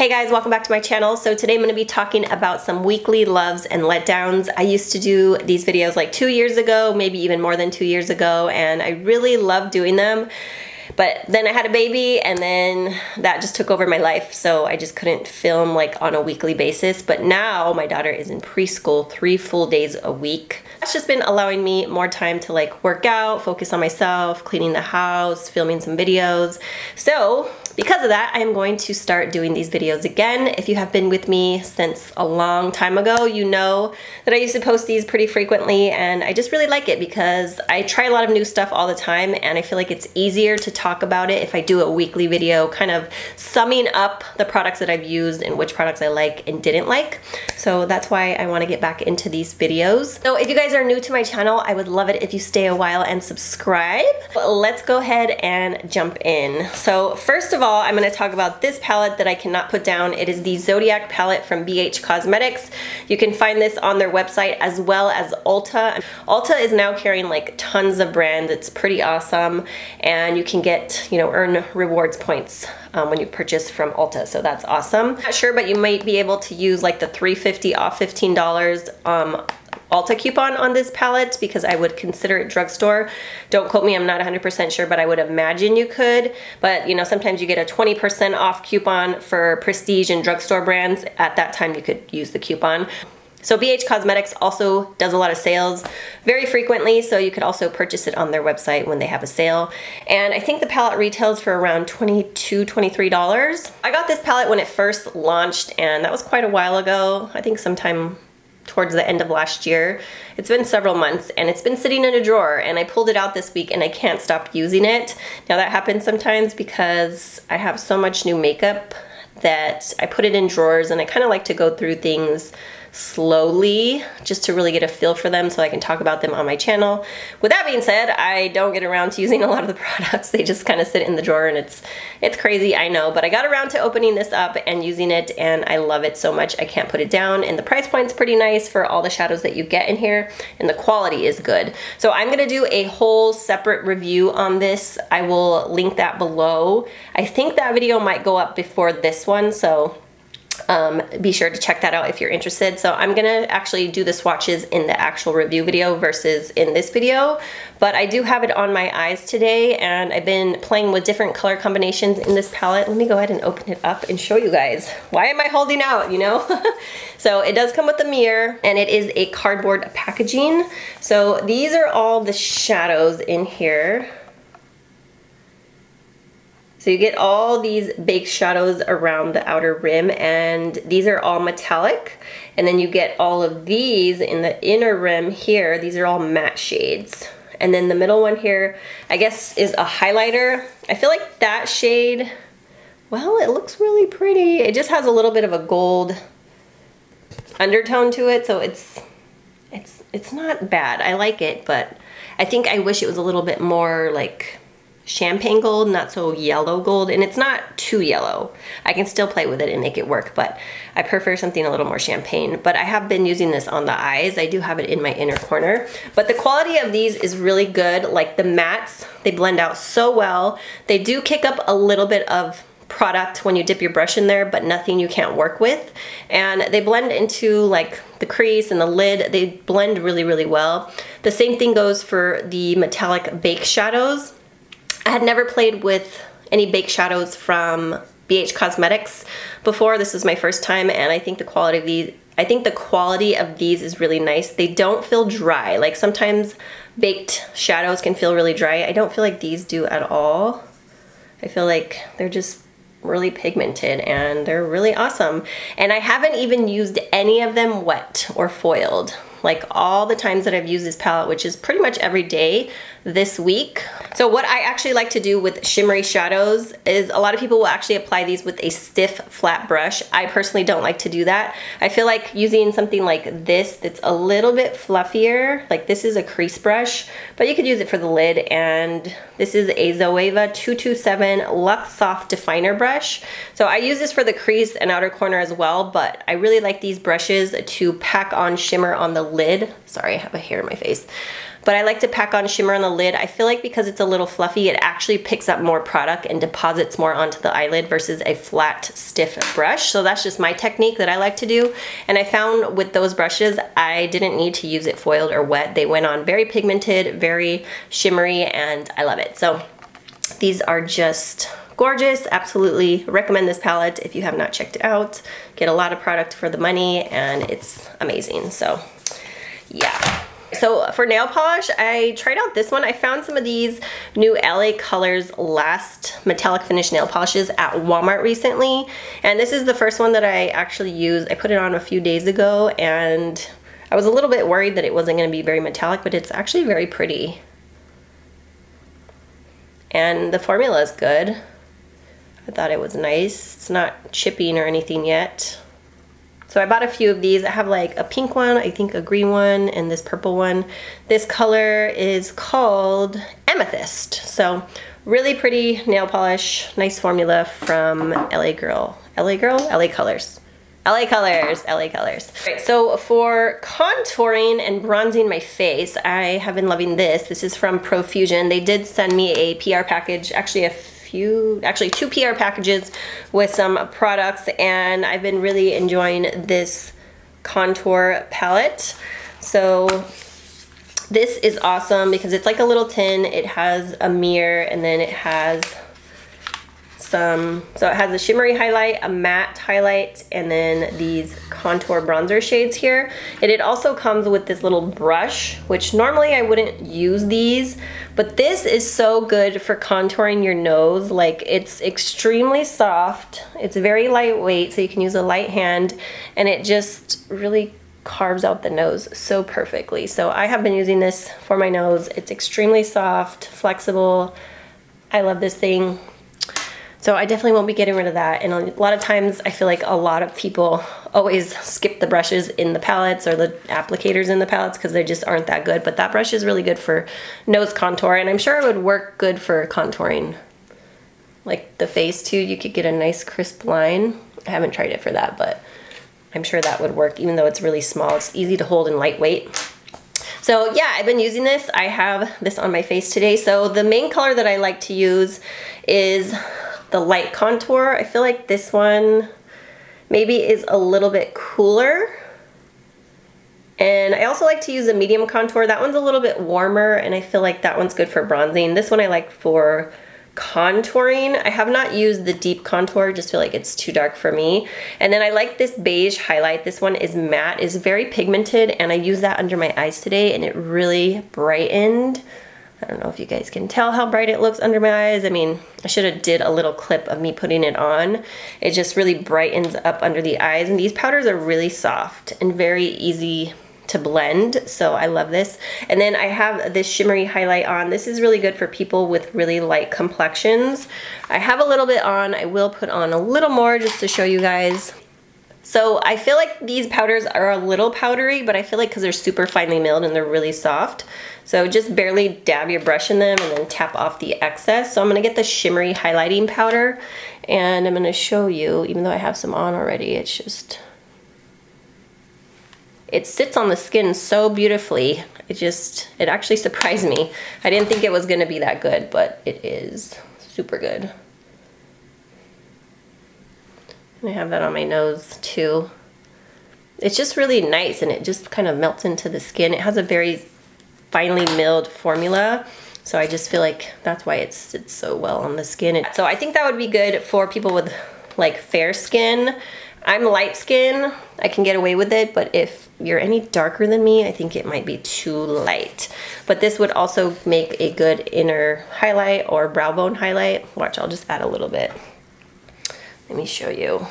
Hey guys, welcome back to my channel. So today I'm going to be talking about some weekly loves and letdowns. I used to do these videos like 2 years ago, maybe even more than 2 years ago, and I really loved doing them. But then I had a baby and then that just took over my life, so I just couldn't film like on a weekly basis. But now my daughter is in preschool 3 full days a week. That's just been allowing me more time to like work out, focus on myself, cleaning the house, filming some videos. So because of that, I'm going to start doing these videos again. If you have been with me since a long time ago, you know that I used to post these pretty frequently, and I just really like it because I try a lot of new stuff all the time, and I feel like it's easier to talk about it if I do a weekly video kind of summing up the products that I've used and which products I like and didn't like. So that's why I want to get back into these videos. So if you guys are new to my channel, I would love it if you stay a while and subscribe. But let's go ahead and jump in. So first of all, I'm going to talk about this palette that I cannot put down. It is the Zodiac palette from BH Cosmetics. You can find this on their website as well as Ulta. Ulta is now carrying like tons of brands. It's pretty awesome, and you can get, earn rewards points when you purchase from Ulta, so that's awesome. Not sure, but you might be able to use like the $3.50 off $15 Ulta coupon on this palette, because I would consider it drugstore. Don't quote me, I'm not 100% sure, but I would imagine you could. But sometimes you get a 20% off coupon for prestige and drugstore brands. At that time you could use the coupon. So BH Cosmetics also does a lot of sales very frequently, so you could also purchase it on their website when they have a sale. And I think the palette retails for around $22, $23. I got this palette when it first launched, and that was quite a while ago. I think sometime towards the end of last year. It's been several months and it's been sitting in a drawer, and I pulled it out this week and I can't stop using it. Now that happens sometimes because I have so much new makeup that I put it in drawers, and I kind of like to go through things slowly just to really get a feel for them so I can talk about them on my channel. With that being said, I don't get around to using a lot of the products. They just kind of sit in the drawer, and it's crazy, I know, but I got around to opening this up and using it, and I love it so much I can't put it down. And the price point's pretty nice for all the shadows that you get in here, and the quality is good. So I'm gonna do a whole separate review on this. I will link that below. I think that video might go up before this one, so be sure to check that out if you're interested. So I'm gonna actually do the swatches in the actual review video versus in this video, but I do have it on my eyes today, and I've been playing with different color combinations in this palette. Let me go ahead and open it up and show you guys. Why am I holding out, So it does come with a mirror, and it is a cardboard packaging. So these are all the shadows in here. So you get all these baked shadows around the outer rim, and these are all metallic. And then you get all of these in the inner rim here. These are all matte shades. And then the middle one here, I guess, is a highlighter. I feel like that shade, well, it looks really pretty. It just has a little bit of a gold undertone to it, so it's not bad. I like it, but I think I wish it was a little bit more like champagne gold, not so yellow gold, and it's not too yellow. I can still play with it and make it work, but I prefer something a little more champagne. But I have been using this on the eyes. I do have it in my inner corner, but the quality of these is really good. Like the mattes, they blend out so well. They do kick up a little bit of product when you dip your brush in there, but nothing you can't work with. And they blend into like the crease and the lid. They blend really, really well. The same thing goes for the metallic bake shadows. I had never played with any bake shadows from BH Cosmetics before. This is my first time, and I think the quality of these is really nice. They don't feel dry. Like sometimes baked shadows can feel really dry. I don't feel like these do at all. I feel like they're just really pigmented, and they're really awesome. And I haven't even used any of them wet or foiled. Like all the times that I've used this palette, which is pretty much every day this week. So what I actually like to do with shimmery shadows is a lot of people will actually apply these with a stiff flat brush. I personally don't like to do that. I feel like using something like this that's a little bit fluffier, like this is a crease brush, but you could use it for the lid, and this is a Zoeva 227 Luxe Soft Definer brush. So I use this for the crease and outer corner as well, but I really like these brushes to pack on shimmer on the lid. Sorry, I have a hair in my face. but I like to pack on shimmer on the lid. I feel like because it's a little fluffy, it actually picks up more product and deposits more onto the eyelid versus a flat, stiff brush. So that's just my technique that I like to do. And I found with those brushes, I didn't need to use it foiled or wet. They went on very pigmented, very shimmery, and I love it. So these are just gorgeous. Absolutely recommend this palette if you have not checked it out. Get a lot of product for the money and it's amazing. So yeah. So for nail polish, I tried out this one. I found some of these new LA Colors Last Metallic Finish nail polishes at Walmart recently. And this is the first one that I actually used. I put it on a few days ago and I was a little bit worried that it wasn't going to be very metallic, but it's actually very pretty. And the formula is good. I thought it was nice. It's not chipping or anything yet. So I bought a few of these. I have like a pink one, I think a green one, and this purple one. This color is called Amythest. So really pretty nail polish, nice formula from LA Girl. LA Colors. LA Colors. Right, so for contouring and bronzing my face, I have been loving this. This is from Profusion. They did send me a PR package, actually two PR packages with some products, and I've been really enjoying this contour palette. So this is awesome because it's like a little tin. It has a mirror and then it has so it has a shimmery highlight, a matte highlight, and then these contour bronzer shades here. And it also comes with this little brush, which normally I wouldn't use these, but this is so good for contouring your nose. Like, it's extremely soft, it's very lightweight, so you can use a light hand, and it just really carves out the nose so perfectly. So I have been using this for my nose. It's extremely soft, flexible. I love this thing. So I definitely won't be getting rid of that. And a lot of times I feel like a lot of people always skip the brushes in the palettes or the applicators in the palettes because they just aren't that good. But that brush is really good for nose contour, and I'm sure it would work good for contouring like the face too. You could get a nice crisp line. I haven't tried it for that, but I'm sure that would work even though it's really small. It's easy to hold and lightweight. So yeah, I've been using this. I have this on my face today. So the main color that I like to use is the light contour. I feel like this one maybe is a little bit cooler. And I also like to use a medium contour. That one's a little bit warmer, and I feel like that one's good for bronzing. This one I like for contouring. I have not used the deep contour, just feel like it's too dark for me. And then I like this beige highlight. This one is matte, is very pigmented, and I used that under my eyes today and it really brightened. I don't know if you guys can tell how bright it looks under my eyes. I mean, I should have did a little clip of me putting it on. It just really brightens up under the eyes, and these powders are really soft and very easy to blend, so I love this. And then I have this shimmery highlight on. This is really good for people with really light complexions. I have a little bit on. I will put on a little more just to show you guys. So I feel like these powders are a little powdery, but I feel like because they're super finely milled and they're really soft. So just barely dab your brush in them and then tap off the excess. So I'm gonna get the shimmery highlighting powder and I'm gonna show you, even though I have some on already, it's just, it sits on the skin so beautifully. It actually surprised me. I didn't think it was gonna be that good, but it is super good. And I have that on my nose too. It's just really nice and it just kind of melts into the skin. It has a very finely milled formula, so I just feel like that's why it sits so well on the skin. So I think that would be good for people with like fair skin. I'm light skin, I can get away with it, but if you're any darker than me, I think it might be too light. But this would also make a good inner highlight or brow bone highlight. Watch, I'll just add a little bit. Let me show you.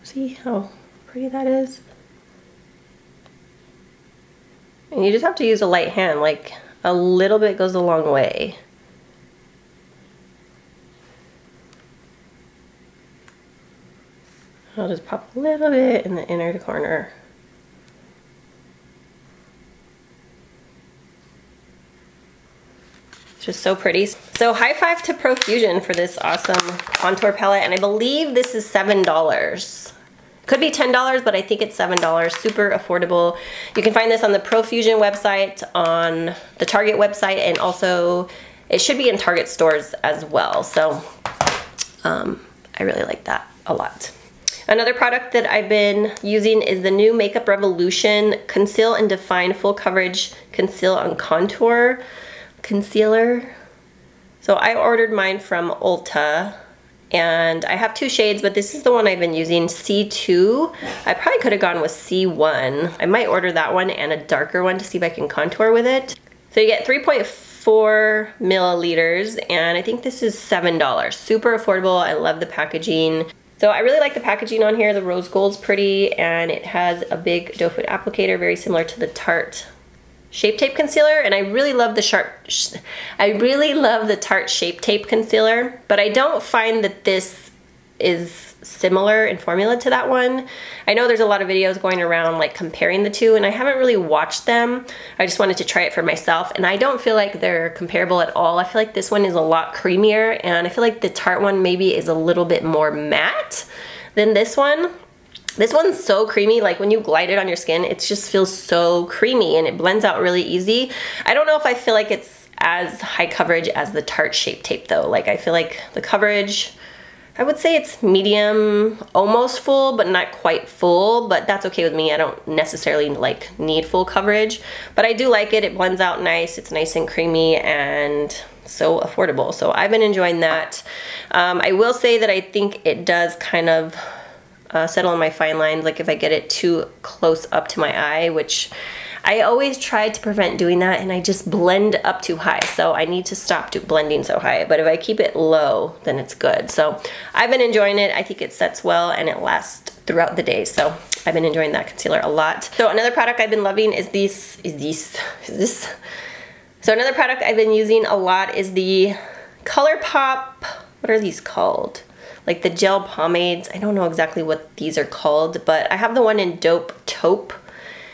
See how pretty that is? And you just have to use a light hand, like a little bit goes a long way. I'll just pop a little bit in the inner corner. It's just so pretty. So high five to Profusion for this awesome contour palette, and I believe this is $7. Could be $10, but I think it's $7. Super affordable. You can find this on the Profusion website, on the Target website, and also it should be in Target stores as well. So I really like that a lot. Another product that I've been using is the new Makeup Revolution Conceal and Define Full Coverage Conceal on Contour Concealer. So I ordered mine from Ulta, and I have 2 shades, but this is the one I've been using, C2. I probably could have gone with C1. I might order that one and a darker one to see if I can contour with it. So you get 3.4 milliliters, and I think this is $7. Super affordable. I love the packaging. So I really like the packaging on here. The rose gold's pretty, and it has a big doe foot applicator, very similar to the Tarte Shape Tape Concealer, and I really love the Tarte Shape Tape Concealer, but I don't find that this is similar in formula to that one. I know there's a lot of videos going around like comparing the two, and I haven't really watched them. I just wanted to try it for myself, and I don't feel like they're comparable at all. I feel like this one is a lot creamier, and I feel like the Tarte one maybe is a little bit more matte than this one. This one's so creamy, like when you glide it on your skin, it just feels so creamy and it blends out really easy. I don't know if I feel like it's as high coverage as the Tarte Shape Tape though. Like I feel like the coverage, I would say it's medium, almost full, but not quite full, but that's okay with me. I don't necessarily like need full coverage, but I do like it. It blends out nice. It's nice and creamy and so affordable. So I've been enjoying that. I will say that I think it does kind of settle on my fine lines, like if I get it too close up to my eye, which I always try to prevent doing that, and I just blend up too high. So I need to stop blending so high, but if I keep it low, then it's good. So I've been enjoying it. I think it sets well and it lasts throughout the day. So I've been enjoying that concealer a lot. So another product I've been loving is So another product I've been using a lot is the ColourPop, what are these called? Like the gel pomades. I don't know exactly what these are called, but I have the one in Dope Taupe.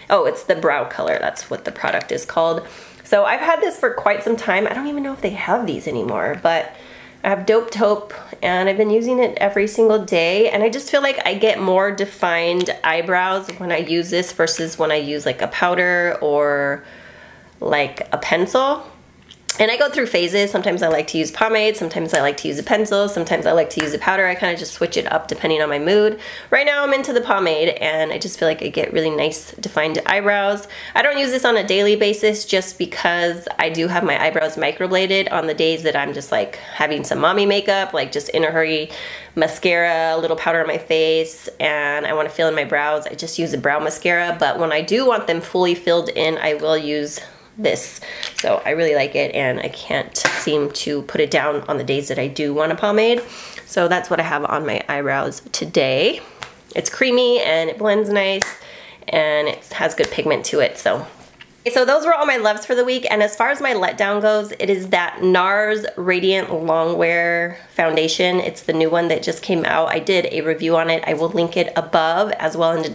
Oh, it's the brow color. That's what the product is called. So I've had this for quite some time. I don't even know if they have these anymore, but I have Dope Taupe, and I've been using it every single day, and I just feel like I get more defined eyebrows when I use this versus when I use like a powder or like a pencil. And I go through phases. Sometimes I like to use pomade, sometimes I like to use a pencil, sometimes I like to use a powder. I kind of just switch it up depending on my mood. Right now I'm into the pomade, and I just feel like I get really nice defined eyebrows. I don't use this on a daily basis just because I do have my eyebrows microbladed on the days that I'm just like having some mommy makeup, like just in a hurry, mascara, a little powder on my face, and I want to fill in my brows. I just use a brow mascara, but when I do want them fully filled in, I will use this. So I really like it, and I can't seem to put it down on the days that I do want a pomade. So that's what I have on my eyebrows today. It's creamy and it blends nice, and it has good pigment to it. So those were all my loves for the week, and as far as my letdown goes, it is that NARS Radiant Longwear Foundation. It's the new one that just came out. I did a review on it. I will link it above as well in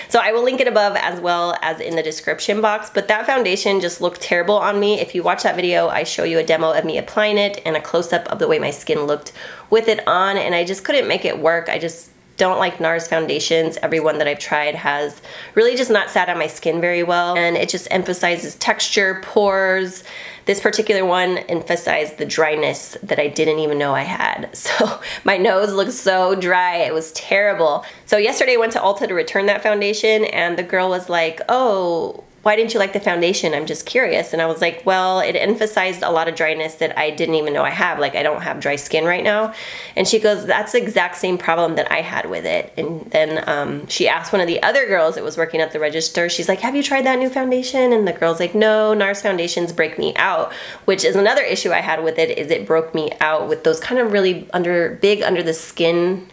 so I will link it above as well as in the description box. But that foundation just looked terrible on me. If you watch that video, I show you a demo of me applying it and a close-up of the way my skin looked with it on, and I just couldn't make it work. I just don't like NARS foundations. Every one that I've tried has really just not sat on my skin very well, and it just emphasizes texture, pores. This particular one emphasized the dryness that I didn't even know I had. So my nose looked so dry, it was terrible. So yesterday I went to Ulta to return that foundation, and the girl was like, oh, why didn't you like the foundation? I'm just curious. And I was like, well, it emphasized a lot of dryness that I didn't even know I have. Like, I don't have dry skin right now. And she goes, that's the exact same problem that I had with it. And then she asked one of the other girls that was working at the register, she's like, have you tried that new foundation? And the girl's like, no, NARS foundations break me out, which is another issue I had with it, is it broke me out with those kind of really big under the skin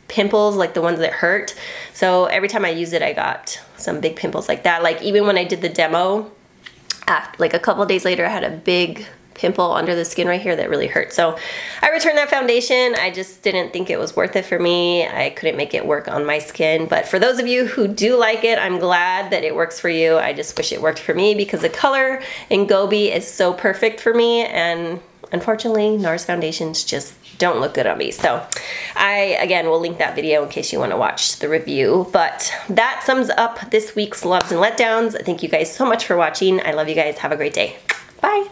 pimples, like the ones that hurt. So every time I use it, I got some big pimples like that. Like even when I did the demo, like a couple of days later, I had a big pimple under the skin right here that really hurt. So I returned that foundation. I just didn't think it was worth it for me. I couldn't make it work on my skin. But for those of you who do like it, I'm glad that it works for you. I just wish it worked for me because the color in Gobi is so perfect for me, and unfortunately NARS foundations just don't look good on me. So I, again, will link that video in case you want to watch the review. But that sums up this week's loves and letdowns. Thank you guys so much for watching. I love you guys. Have a great day. Bye.